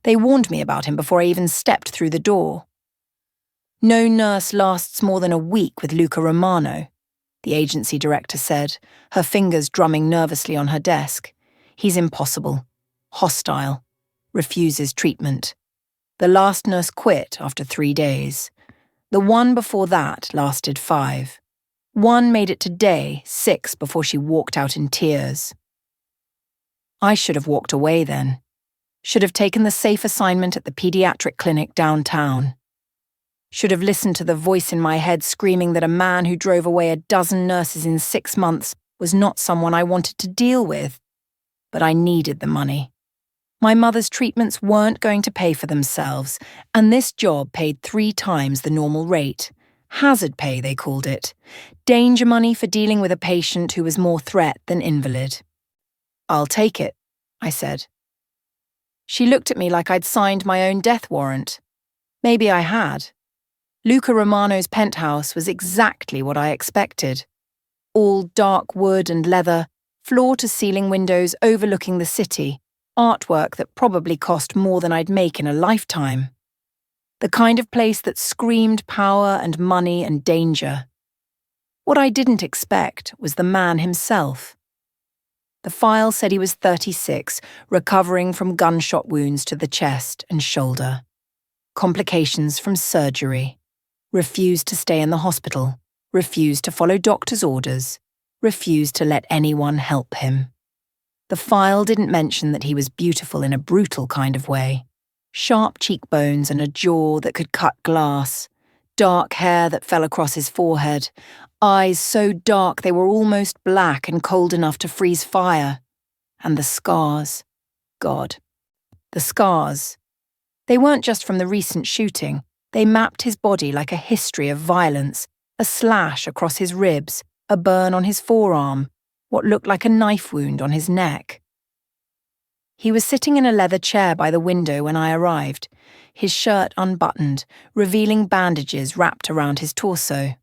They warned me about him before I even stepped through the door. No nurse lasts more than a week with Luca Romano, the agency director said, her fingers drumming nervously on her desk. He's impossible, hostile, refuses treatment. The last nurse quit after 3 days. The one before that lasted 5. One made it to day 6 before she walked out in tears. I should have walked away then. Should have taken the safe assignment at the pediatric clinic downtown. Should have listened to the voice in my head screaming that a man who drove away a dozen nurses in 6 months was not someone I wanted to deal with. But I needed the money. My mother's treatments weren't going to pay for themselves, and this job paid 3 times the normal rate. Hazard pay, they called it. Danger money for dealing with a patient who was more threat than invalid. I'll take it, I said. She looked at me like I'd signed my own death warrant. Maybe I had. Luca Romano's penthouse was exactly what I expected. All dark wood and leather, floor-to-ceiling windows overlooking the city, artwork that probably cost more than I'd make in a lifetime. The kind of place that screamed power and money and danger. What I didn't expect was the man himself. The file said he was 36, recovering from gunshot wounds to the chest and shoulder. Complications from surgery. Refused to stay in the hospital. Refused to follow doctor's orders. Refused to let anyone help him. The file didn't mention that he was beautiful in a brutal kind of way. Sharp cheekbones and a jaw that could cut glass. Dark hair that fell across his forehead. Eyes so dark they were almost black and cold enough to freeze fire. And the scars. God. The scars. They weren't just from the recent shooting. They mapped his body like a history of violence. A slash across his ribs, a burn on his forearm, what looked like a knife wound on his neck. He was sitting in a leather chair by the window when I arrived, his shirt unbuttoned, revealing bandages wrapped around his torso.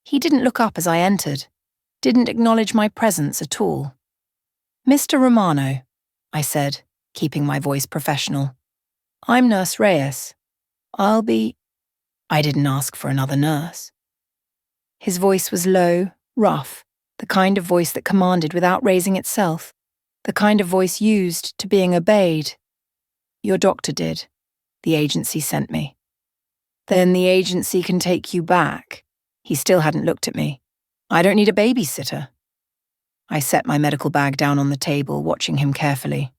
He didn't look up as I entered, didn't acknowledge my presence at all. "Mr. Romano," I said, keeping my voice professional. "I'm Nurse Reyes. I'll be—" I didn't ask for another nurse. His voice was low, rough, the kind of voice that commanded without raising itself, the kind of voice used to being obeyed. "Your doctor did. The agency sent me." "Then the agency can take you back." He still hadn't looked at me. "I don't need a babysitter." I set my medical bag down on the table, watching him carefully.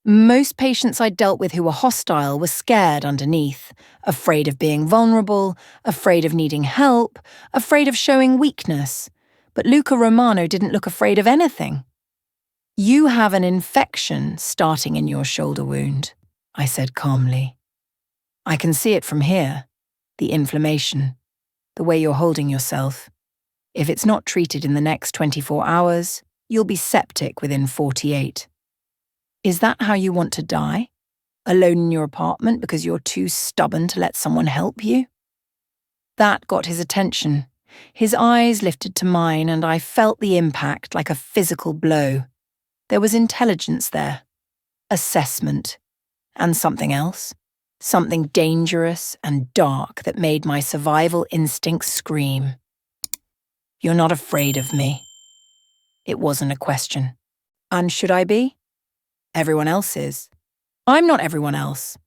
Most patients I'd dealt with who were hostile were scared underneath, afraid of being vulnerable, afraid of needing help, afraid of showing weakness. But Luca Romano didn't look afraid of anything. "You have an infection starting in your shoulder wound," I said calmly. "I can see it from here, the inflammation, the way you're holding yourself. If it's not treated in the next 24 hours, you'll be septic within 48. Is that how you want to die? Alone in your apartment because you're too stubborn to let someone help you?" That got his attention. His eyes lifted to mine, and I felt the impact like a physical blow. There was intelligence there, assessment, and something else. Something dangerous and dark that made my survival instincts scream. "You're not afraid of me." It wasn't a question. And should I be? Everyone else is. I'm not everyone else.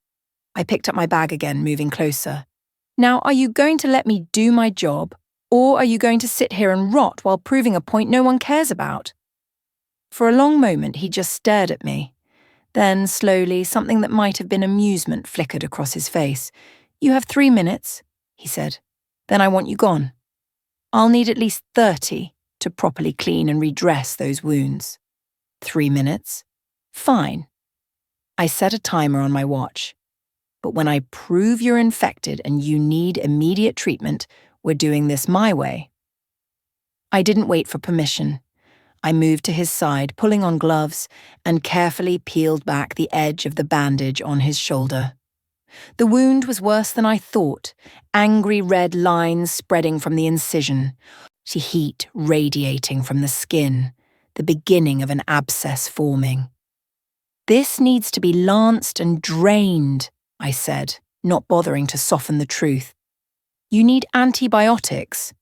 I picked up my bag again, moving closer. "Now, are you going to let me do my job, or are you going to sit here and rot while proving a point no one cares about?" For a long moment, he just stared at me. Then, slowly, something that might have been amusement flickered across his face. "You have 3 minutes," he said. "Then I want you gone. I'll need at least 30 to properly clean and redress those wounds." 3 minutes? Fine. I set a timer on my watch. "But when I prove you're infected and you need immediate treatment, we're doing this my way." I didn't wait for permission. I moved to his side, pulling on gloves, and carefully peeled back the edge of the bandage on his shoulder. The wound was worse than I thought, angry red lines spreading from the incision, heat radiating from the skin, the beginning of an abscess forming. This needs to be lanced and drained, I said, not bothering to soften the truth. You need antibiotics,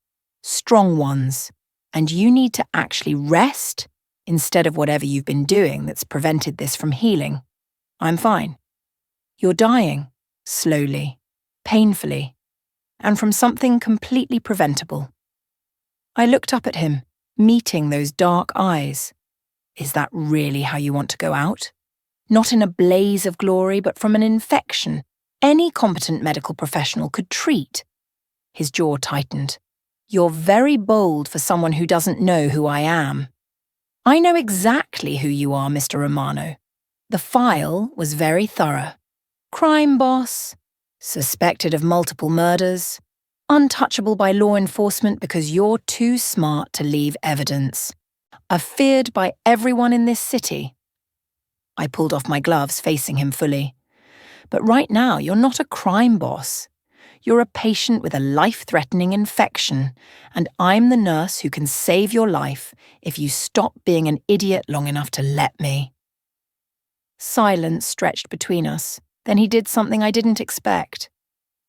strong ones, and you need to actually rest instead of whatever you've been doing that's prevented this from healing. I'm fine. You're dying, slowly, painfully, and from something completely preventable. I looked up at him, meeting those dark eyes. Is that really how you want to go out? Not in a blaze of glory, but from an infection any competent medical professional could treat. His jaw tightened. You're very bold for someone who doesn't know who I am. I know exactly who you are, Mr. Romano. The file was very thorough. Crime boss, suspected of multiple murders, untouchable by law enforcement because you're too smart to leave evidence, feared by everyone in this city. I pulled off my gloves, facing him fully. But right now, you're not a crime boss. You're a patient with a life-threatening infection, and I'm the nurse who can save your life if you stop being an idiot long enough to let me. Silence stretched between us. Then he did something I didn't expect.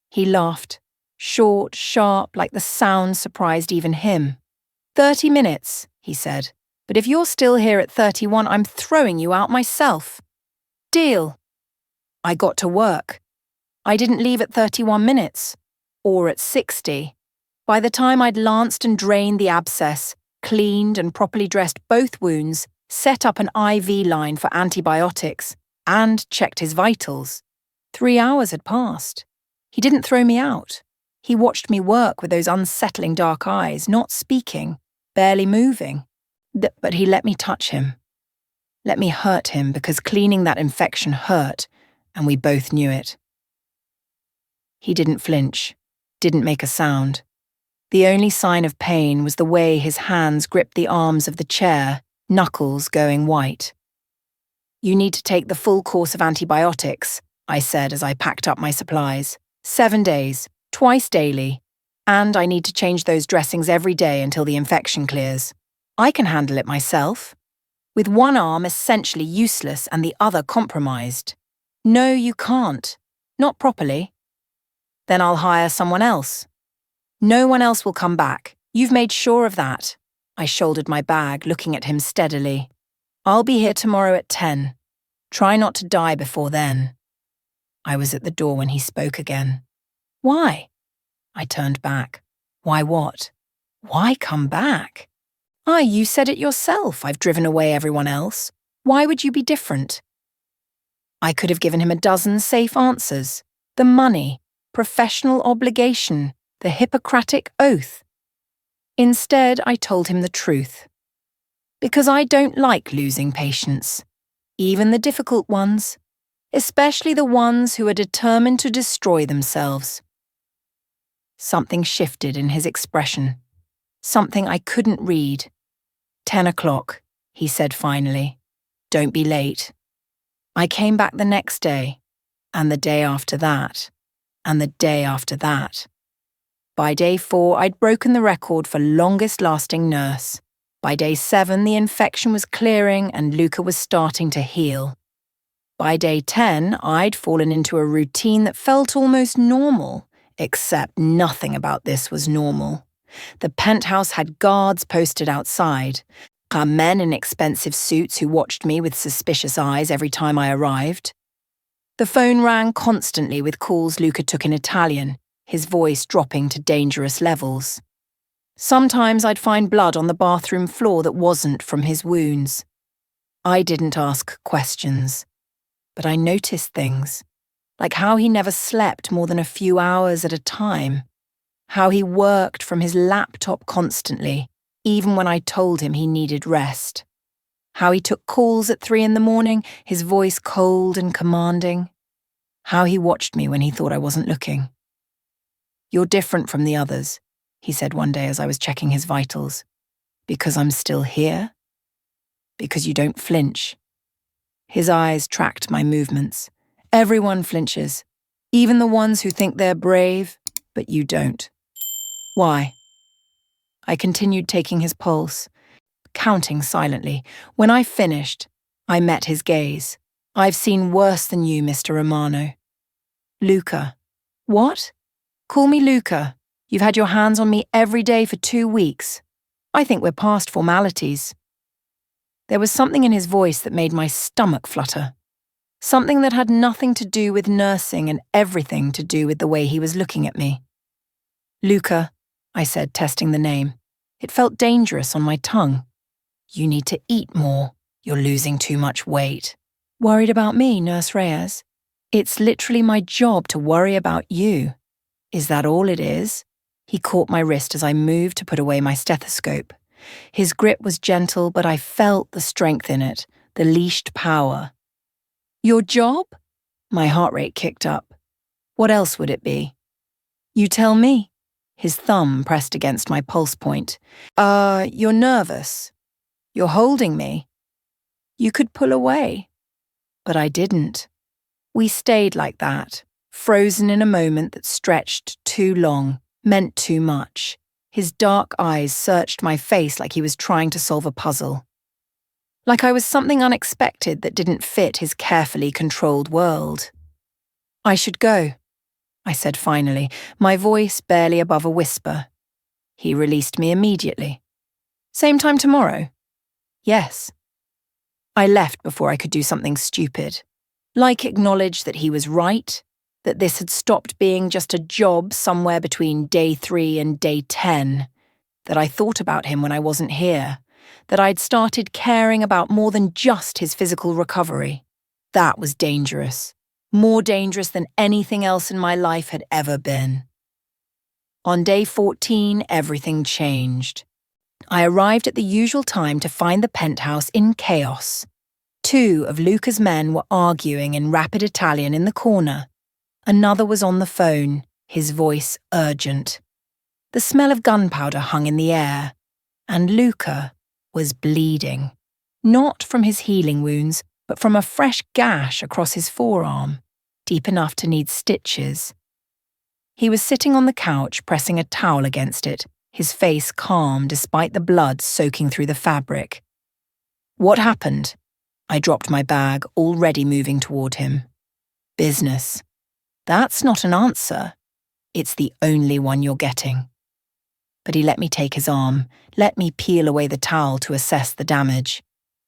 He laughed, short, sharp, like the sound surprised even him. 30 minutes, he said. But if you're still here at 31, I'm throwing you out myself. Deal. I got to work. I didn't leave at 31 minutes, or at 60. By the time I'd lanced and drained the abscess, cleaned and properly dressed both wounds, set up an IV line for antibiotics, and checked his vitals, 3 hours had passed. He didn't throw me out. He watched me work with those unsettling dark eyes, not speaking, barely moving. But he let me touch him. Let me hurt him because cleaning that infection hurt, and we both knew it. He didn't flinch, didn't make a sound. The only sign of pain was the way his hands gripped the arms of the chair, knuckles going white. You need to take the full course of antibiotics, I said as I packed up my supplies. 7 days, twice daily, and I need to change those dressings every day until the infection clears. I can handle it myself. With one arm essentially useless and the other compromised. No, you can't. Not properly. Then I'll hire someone else. No one else will come back. You've made sure of that. I shouldered my bag, looking at him steadily. I'll be here tomorrow at 10. Try not to die before then. I was at the door when he spoke again. Why? I turned back. Why what? Why come back? You said it yourself. I've driven away everyone else. Why would you be different? I could have given him a dozen safe answers. The money, professional obligation, the Hippocratic oath. Instead, I told him the truth. Because I don't like losing patients, even the difficult ones, especially the ones who are determined to destroy themselves. Something shifted in his expression, something I couldn't read. 10 o'clock, he said finally. Don't be late. I came back the next day, and the day after that, and the day after that. By day 4, I'd broken the record for longest-lasting nurse. By day 7, the infection was clearing and Luca was starting to heal. By day 10, I'd fallen into a routine that felt almost normal, except nothing about this was normal. The penthouse had guards posted outside, men in expensive suits who watched me with suspicious eyes every time I arrived. The phone rang constantly with calls Luca took in Italian, his voice dropping to dangerous levels. Sometimes I'd find blood on the bathroom floor that wasn't from his wounds. I didn't ask questions, but I noticed things, like how he never slept more than a few hours at a time. How he worked from his laptop constantly, even when I told him he needed rest. How he took calls at 3 a.m, his voice cold and commanding. How he watched me when he thought I wasn't looking. You're different from the others, he said one day as I was checking his vitals. Because I'm still here? Because you don't flinch. His eyes tracked my movements. Everyone flinches, even the ones who think they're brave, but you don't. Why? I continued taking his pulse, counting silently. When I finished, I met his gaze. I've seen worse than you, Mr. Romano. Luca. What? Call me Luca. You've had your hands on me every day for 2 weeks. I think we're past formalities. There was something in his voice that made my stomach flutter. Something that had nothing to do with nursing and everything to do with the way he was looking at me. Luca, I said, testing the name. It felt dangerous on my tongue. You need to eat more. You're losing too much weight. Worried about me, Nurse Reyes? It's literally my job to worry about you. Is that all it is? He caught my wrist as I moved to put away my stethoscope. His grip was gentle, but I felt the strength in it, the leashed power. Your job? My heart rate kicked up. What else would it be? You tell me. His thumb pressed against my pulse point. You're nervous. You're holding me. You could pull away. But I didn't. We stayed like that, frozen in a moment that stretched too long, meant too much. His dark eyes searched my face like he was trying to solve a puzzle. Like I was something unexpected that didn't fit his carefully controlled world. I should go, I said finally, my voice barely above a whisper. He released me immediately. Same time tomorrow? Yes. I left before I could do something stupid. Like acknowledge that he was right, that this had stopped being just a job somewhere between day 3 and day 10, that I thought about him when I wasn't here, that I'd started caring about more than just his physical recovery. That was dangerous. More dangerous than anything else in my life had ever been. On day 14, everything changed. I arrived at the usual time to find the penthouse in chaos. 2 of Luca's men were arguing in rapid Italian in the corner. Another was on the phone, his voice urgent. The smell of gunpowder hung in the air, and Luca was bleeding. Not from his healing wounds, but from a fresh gash across his forearm, deep enough to need stitches. He was sitting on the couch, pressing a towel against it, his face calm despite the blood soaking through the fabric. What happened? I dropped my bag, already moving toward him. Business. That's not an answer. It's the only one you're getting. But he let me take his arm, let me peel away the towel to assess the damage.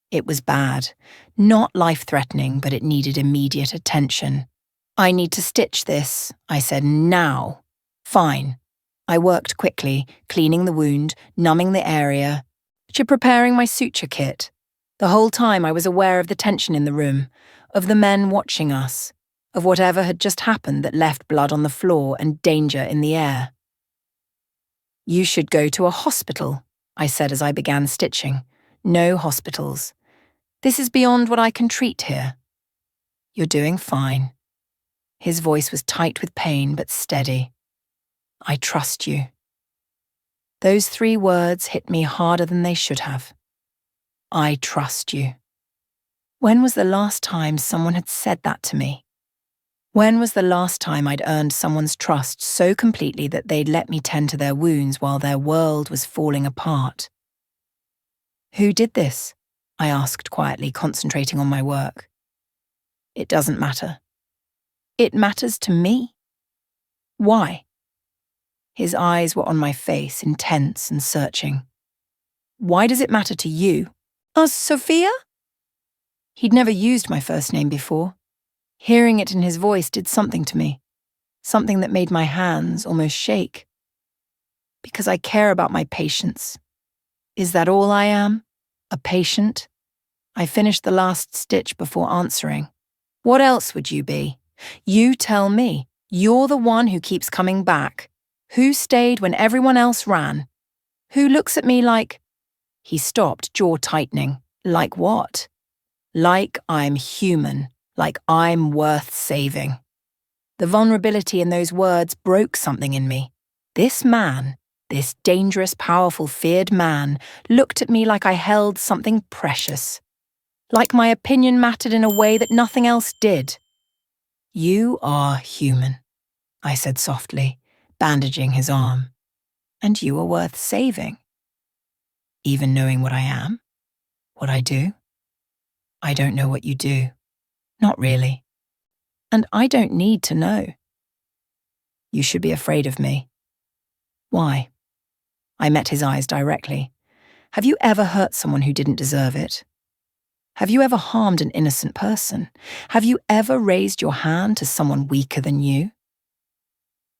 It was bad. Not life-threatening, but it needed immediate attention. I need to stitch this, I said, now. Fine. I worked quickly, cleaning the wound, numbing the area, preparing my suture kit. The whole time I was aware of the tension in the room, of the men watching us, of whatever had just happened that left blood on the floor and danger in the air. You should go to a hospital, I said as I began stitching. No hospitals. This is beyond what I can treat here. You're doing fine. His voice was tight with pain but steady. I trust you. Those 3 words hit me harder than they should have. I trust you. When was the last time someone had said that to me? When was the last time I'd earned someone's trust so completely that they'd let me tend to their wounds while their world was falling apart? Who did this? I asked quietly, concentrating on my work. It doesn't matter. It matters to me. Why? His eyes were on my face, intense and searching. Why does it matter to you? Sofia? He'd never used my first name before. Hearing it in his voice did something to me, something that made my hands almost shake. Because I care about my patients. Is that all I am? A patient? I finished the last stitch before answering. What else would you be? You tell me. You're the one who keeps coming back. Who stayed when everyone else ran? Who looks at me like... He stopped, jaw tightening. Like what? Like I'm human. Like I'm worth saving. The vulnerability in those words broke something in me. This man, this dangerous, powerful, feared man, looked at me like I held something precious. Like my opinion mattered in a way that nothing else did. You are human, I said softly, bandaging his arm. And you are worth saving. Even knowing what I am, what I do. I don't know what you do. Not really. And I don't need to know. You should be afraid of me. Why? I met his eyes directly. Have you ever hurt someone who didn't deserve it? Have you ever harmed an innocent person? Have you ever raised your hand to someone weaker than you?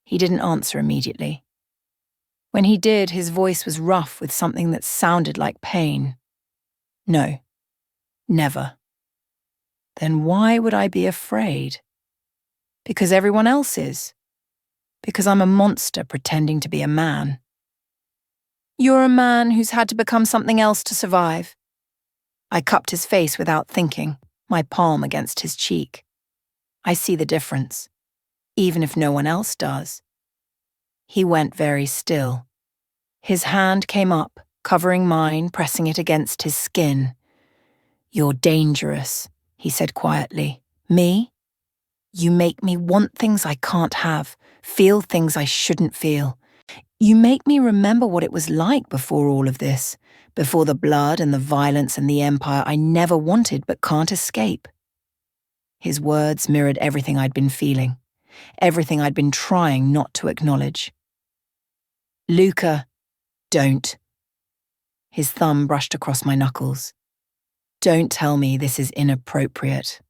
He didn't answer immediately. When he did, his voice was rough with something that sounded like pain. No, never. Then why would I be afraid? Because everyone else is. Because I'm a monster pretending to be a man. You're a man who's had to become something else to survive. I cupped his face without thinking, my palm against his cheek. I see the difference, even if no one else does. He went very still. His hand came up, covering mine, pressing it against his skin. You're dangerous, he said quietly. Me? You make me want things I can't have, feel things I shouldn't feel. You make me remember what it was like before all of this, before the blood and the violence and the empire I never wanted but can't escape. His words mirrored everything I'd been feeling, everything I'd been trying not to acknowledge. Luca, don't. His thumb brushed across my knuckles. Don't tell me this is inappropriate.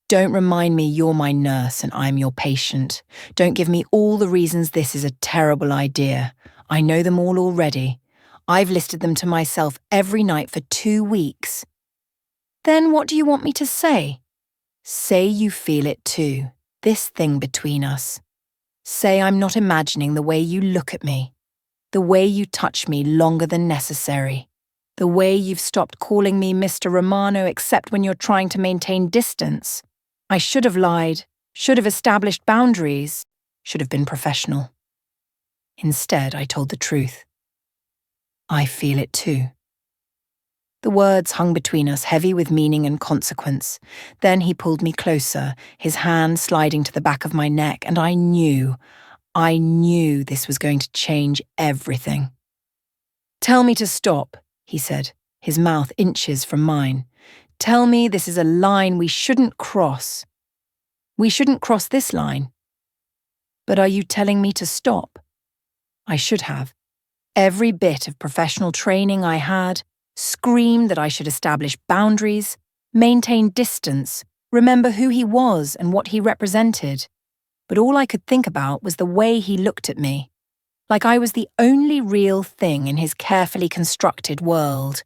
Don't remind me you're my nurse and I'm your patient. Don't give me all the reasons this is a terrible idea. I know them all already. I've listed them to myself every night for 2 weeks. Then what do you want me to say? Say you feel it too, this thing between us. Say I'm not imagining the way you look at me, the way you touch me longer than necessary, the way you've stopped calling me Mr. Romano except when you're trying to maintain distance. I should have lied, should have established boundaries, should have been professional. Instead, I told the truth. I feel it too. The words hung between us, heavy with meaning and consequence. Then he pulled me closer, his hand sliding to the back of my neck, and I knew this was going to change everything. Tell me to stop, he said, his mouth inches from mine. Tell me this is a line we shouldn't cross. We shouldn't cross this line. But are you telling me to stop? I should have. Every bit of professional training I had screamed that I should establish boundaries, maintain distance, remember who he was and what he represented. But all I could think about was the way he looked at me, like I was the only real thing in his carefully constructed world.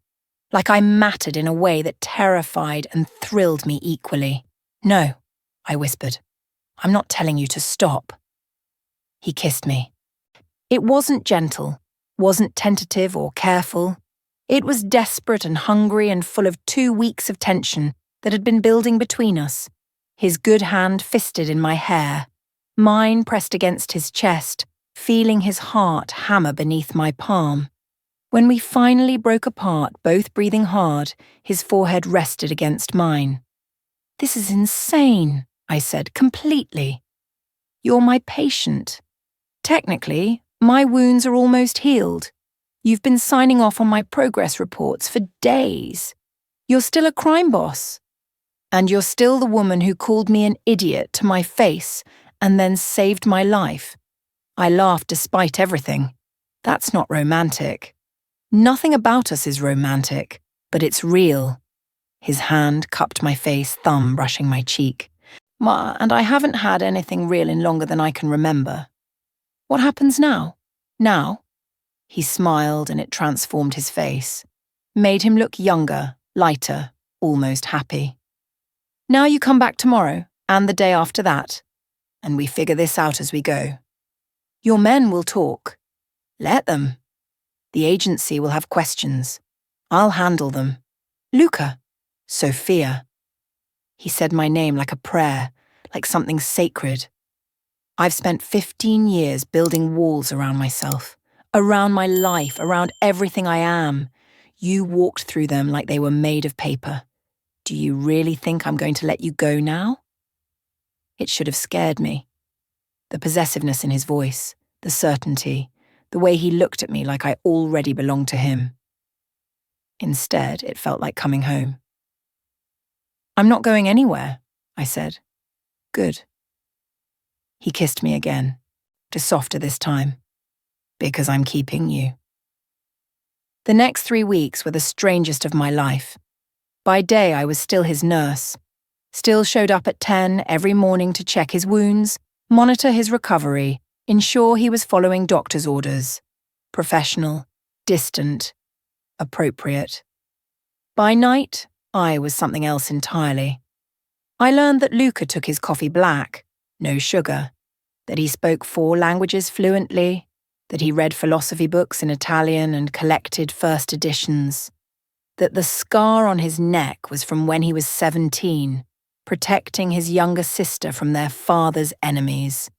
Like I mattered in a way that terrified and thrilled me equally. No, I whispered. I'm not telling you to stop. He kissed me. It wasn't gentle, wasn't tentative or careful. It was desperate and hungry and full of 2 weeks of tension that had been building between us. His good hand fisted in my hair, mine pressed against his chest, feeling his heart hammer beneath my palm. When we finally broke apart, both breathing hard, his forehead rested against mine. This is insane, I said, completely. You're my patient. Technically, my wounds are almost healed. You've been signing off on my progress reports for days. You're still a crime boss. And you're still the woman who called me an idiot to my face and then saved my life. I laughed despite everything. That's not romantic. Nothing about us is romantic, but it's real. His hand cupped my face, thumb brushing my cheek. And I haven't had anything real in longer than I can remember. What happens now? Now? He smiled and it transformed his face. Made him look younger, lighter, almost happy. Now you come back tomorrow, and the day after that, and we figure this out as we go. Your men will talk. Let them. The agency will have questions. I'll handle them. Luca. Sofia. He said my name like a prayer, like something sacred. I've spent 15 years building walls around myself, around my life, around everything I am. You walked through them like they were made of paper. Do you really think I'm going to let you go now? It should have scared me. The possessiveness in his voice, the certainty, the way he looked at me like I already belonged to him. Instead, it felt like coming home. I'm not going anywhere, I said. Good. He kissed me again, just softer this time. Because I'm keeping you. The next 3 weeks were the strangest of my life. By day, I was still his nurse. Still showed up at 10 every morning to check his wounds, monitor his recovery, ensure he was following doctor's orders. Professional, distant, appropriate. By night, I was something else entirely. I learned that Luca took his coffee black, no sugar, that he spoke 4 languages fluently, that he read philosophy books in Italian and collected first editions, that the scar on his neck was from when he was 17, protecting his younger sister from their father's enemies,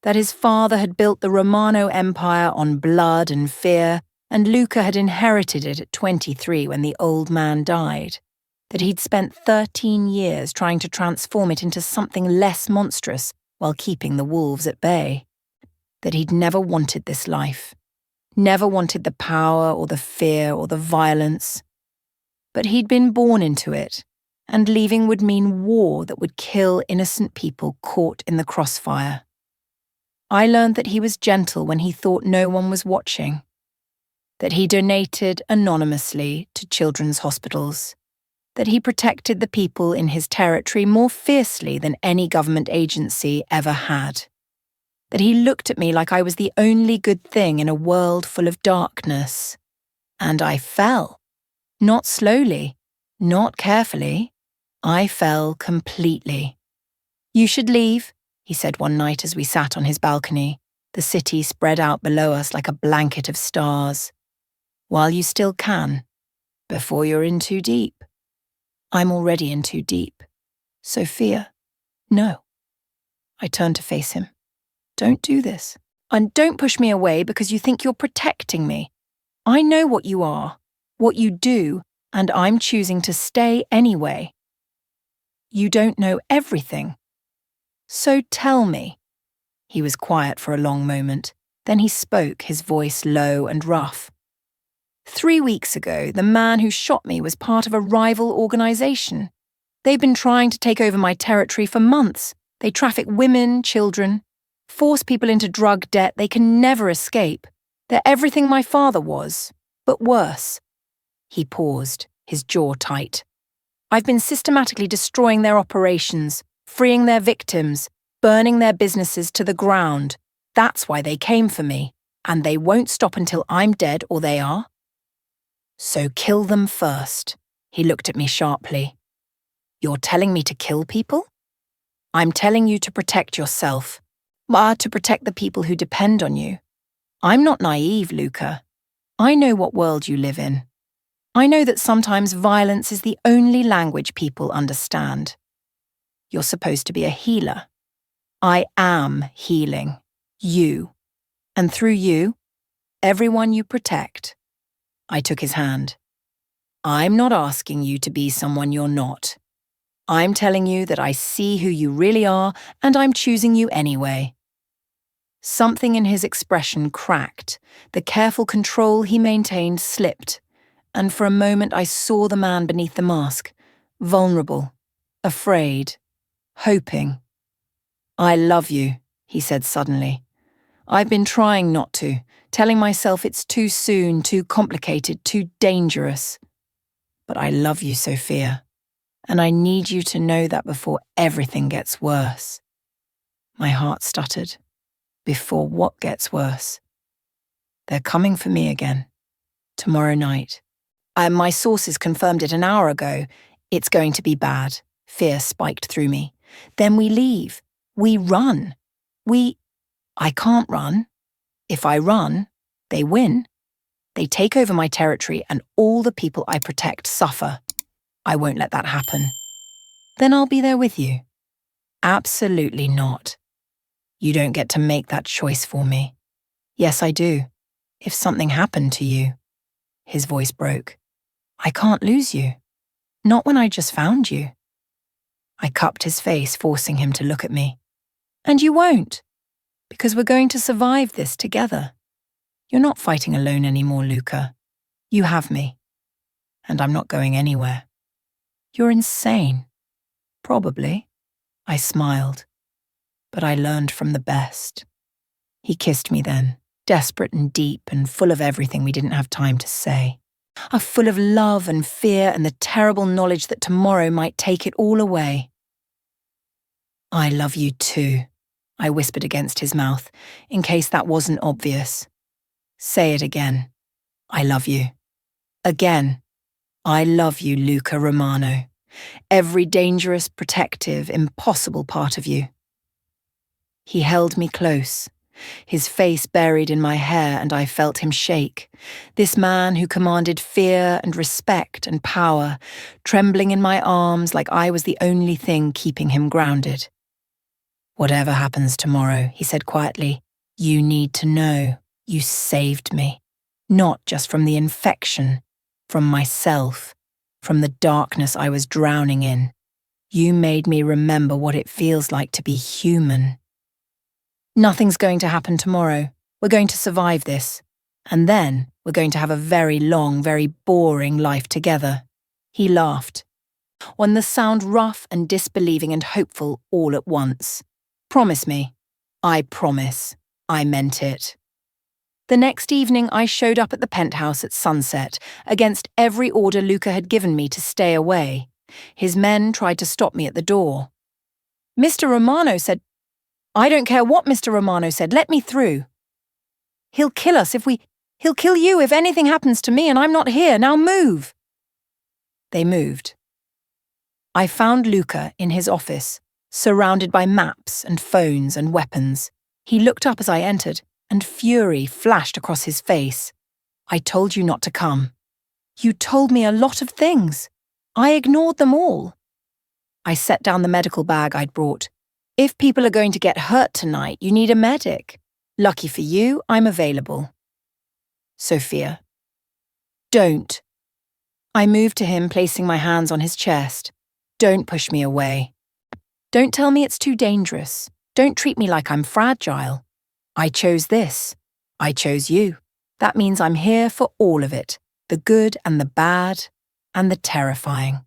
that his father had built the Romano Empire on blood and fear, and Luca had inherited it at 23 when the old man died, that he'd spent 13 years trying to transform it into something less monstrous while keeping the wolves at bay, that he'd never wanted this life, never wanted the power or the fear or the violence, but he'd been born into it, and leaving would mean war that would kill innocent people caught in the crossfire. I learned that he was gentle when he thought no one was watching, that he donated anonymously to children's hospitals, that he protected the people in his territory more fiercely than any government agency ever had, that he looked at me like I was the only good thing in a world full of darkness. And I fell. Not slowly, not carefully. I fell completely. You should leave, he said one night as we sat on his balcony, the city spread out below us like a blanket of stars. While you still can, before you're in too deep. I'm already in too deep. Sofia, no. I turned to face him. Don't do this. And don't push me away because you think you're protecting me. I know what you are, what you do, and I'm choosing to stay anyway. You don't know everything. So tell me. He was quiet for a long moment. Then he spoke, his voice low and rough. 3 weeks ago, the man who shot me was part of a rival organization. They've been trying to take over my territory for months. They traffic women, children, force people into drug debt they can never escape. They're everything my father was, but worse. He paused, his jaw tight. I've been systematically destroying their operations, freeing their victims, burning their businesses to the ground. That's why they came for me, and they won't stop until I'm dead or they are. So kill them first. He looked at me sharply. You're telling me to kill people? I'm telling you to protect yourself. To protect the people who depend on you. I'm not naive, Luca. I know what world you live in. I know that sometimes violence is the only language people understand. You're supposed to be a healer. I am healing. You. And through you, everyone you protect. I took his hand. I'm not asking you to be someone you're not. I'm telling you that I see who you really are, and I'm choosing you anyway. Something in his expression cracked. The careful control he maintained slipped, and for a moment I saw the man beneath the mask, vulnerable, afraid, hoping. I love you, he said suddenly. I've been trying not to, telling myself it's too soon, too complicated, too dangerous. But I love you, Sofia, and I need you to know that before everything gets worse. My heart stuttered. Before what gets worse? They're coming for me again. Tomorrow night. My sources confirmed it an hour ago. It's going to be bad. Fear spiked through me. Then we leave. We run. I can't run. If I run, they win. They take over my territory and all the people I protect suffer. I won't let that happen. Then I'll be there with you. Absolutely not. You don't get to make that choice for me. Yes, I do. If something happened to you. His voice broke. I can't lose you. Not when I just found you. I cupped his face, forcing him to look at me. And you won't. Because we're going to survive this together. You're not fighting alone anymore, Luca. You have me. And I'm not going anywhere. You're insane. Probably. I smiled. But I learned from the best. He kissed me then, desperate and deep and full of everything we didn't have time to say. Full of love and fear and the terrible knowledge that tomorrow might take it all away. I love you too, I whispered against his mouth, in case that wasn't obvious. Say it again. I love you. Again. I love you, Luca Romano. Every dangerous, protective, impossible part of you. He held me close, his face buried in my hair, and I felt him shake. This man who commanded fear and respect and power, trembling in my arms like I was the only thing keeping him grounded. Whatever happens tomorrow, he said quietly, you need to know you saved me. Not just from the infection, from myself, from the darkness I was drowning in. You made me remember what it feels like to be human. Nothing's going to happen tomorrow. We're going to survive this. And then we're going to have a very long, very boring life together. He laughed. One that sounded rough and disbelieving and hopeful all at once. Promise me. I promise. I meant it. The next evening I showed up at the penthouse at sunset, against every order Luca had given me to stay away. His men tried to stop me at the door. Mr. Romano said, I don't care what Mr. Romano said, let me through. He'll kill us he'll kill you if anything happens to me and I'm not here, now move. They moved. I found Luca in his office, surrounded by maps and phones and weapons. He looked up as I entered, and fury flashed across his face. I told you not to come. You told me a lot of things. I ignored them all. I set down the medical bag I'd brought. If people are going to get hurt tonight, you need a medic. Lucky for you, I'm available. Sofia. Don't. I moved to him, placing my hands on his chest. Don't push me away. Don't tell me it's too dangerous. Don't treat me like I'm fragile. I chose this. I chose you. That means I'm here for all of it, the good and the bad and the terrifying.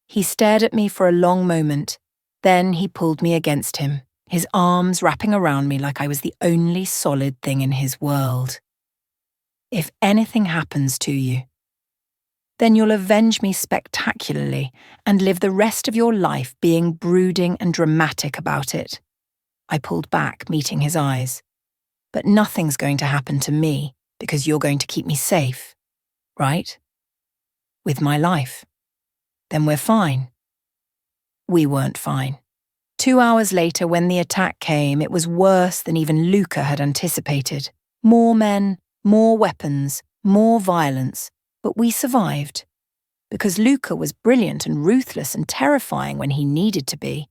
He stared at me for a long moment. Then he pulled me against him, his arms wrapping around me like I was the only solid thing in his world. If anything happens to you, then you'll avenge me spectacularly and live the rest of your life being brooding and dramatic about it. I pulled back, meeting his eyes. But nothing's going to happen to me because you're going to keep me safe, right? With my life. Then we're fine. We weren't fine. 2 hours later, when the attack came, it was worse than even Luca had anticipated. More men, more weapons, more violence, but we survived. Because Luca was brilliant and ruthless and terrifying when he needed to be.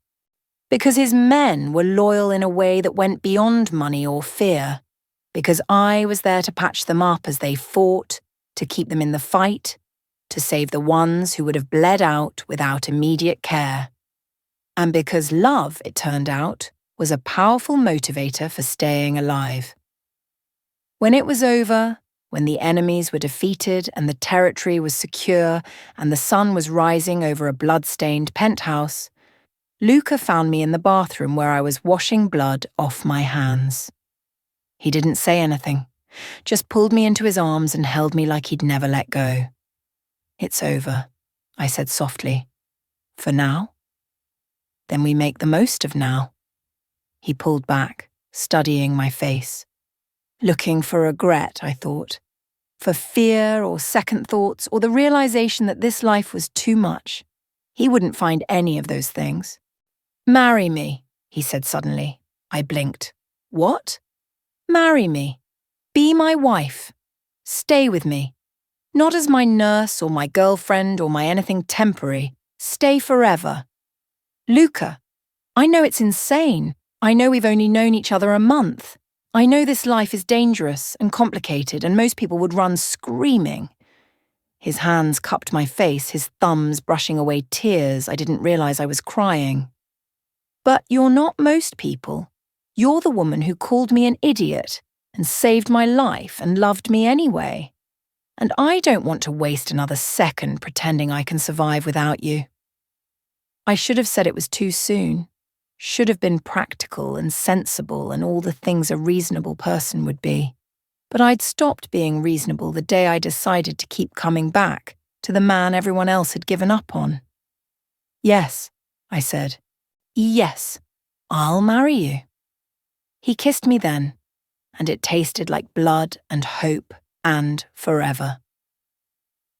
Because his men were loyal in a way that went beyond money or fear. Because I was there to patch them up as they fought, to keep them in the fight, to save the ones who would have bled out without immediate care. And because love, it turned out, was a powerful motivator for staying alive. When it was over, when the enemies were defeated and the territory was secure and the sun was rising over a blood-stained penthouse, Luca found me in the bathroom where I was washing blood off my hands. He didn't say anything, just pulled me into his arms and held me like he'd never let go. It's over, I said softly. For now? Then we make the most of now. He pulled back, studying my face. Looking for regret, I thought. For fear or second thoughts or the realization that this life was too much. He wouldn't find any of those things. Marry me, he said suddenly. I blinked. What? Marry me. Be my wife. Stay with me. Not as my nurse or my girlfriend or my anything temporary. Stay forever. Luca, I know it's insane. I know we've only known each other a month. I know this life is dangerous and complicated and most people would run screaming. His hands cupped my face, his thumbs brushing away tears. I didn't realize I was crying. But you're not most people. You're the woman who called me an idiot and saved my life and loved me anyway. And I don't want to waste another second pretending I can survive without you. I should have said it was too soon. Should have been practical and sensible and all the things a reasonable person would be. But I'd stopped being reasonable the day I decided to keep coming back to the man everyone else had given up on. Yes, I said. Yes, I'll marry you. He kissed me then, and it tasted like blood and hope and forever.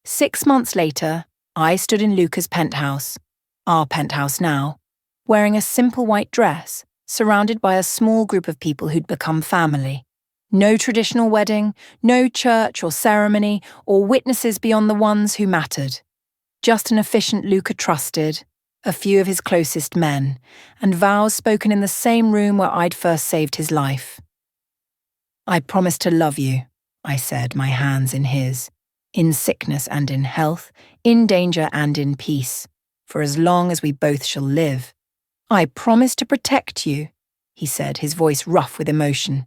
6 months later, I stood in Luca's penthouse, our penthouse now, wearing a simple white dress, surrounded by a small group of people who'd become family. No traditional wedding, no church or ceremony, or witnesses beyond the ones who mattered. Just an officiant Luca trusted, a few of his closest men, and vows spoken in the same room where I'd first saved his life. I promise to love you, I said, my hands in his, in sickness and in health, in danger and in peace, for as long as we both shall live. I promise to protect you, he said, his voice rough with emotion,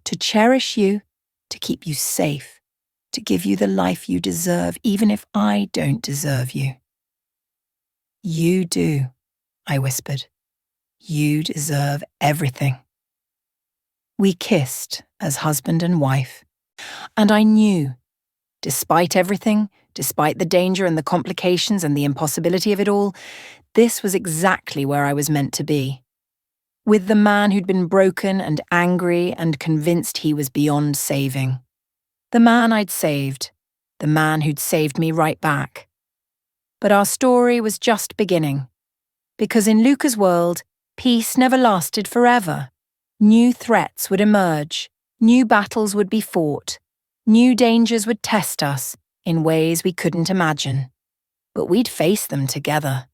to cherish you, to keep you safe, to give you the life you deserve, even if I don't deserve you. You do, I whispered. You deserve everything. We kissed as husband and wife, and I knew, despite everything, despite the danger and the complications and the impossibility of it all, this was exactly where I was meant to be. With the man who'd been broken and angry and convinced he was beyond saving. The man I'd saved, the man who'd saved me right back. But our story was just beginning, because in Luca's world, peace never lasted forever. New threats would emerge, new battles would be fought, new dangers would test us in ways we couldn't imagine. But we'd face them together.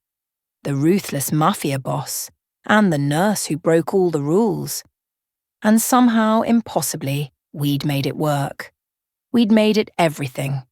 The Ruthless Mafia boss, and the nurse who broke all the rules. And somehow, impossibly, we'd made it work. We'd made it everything.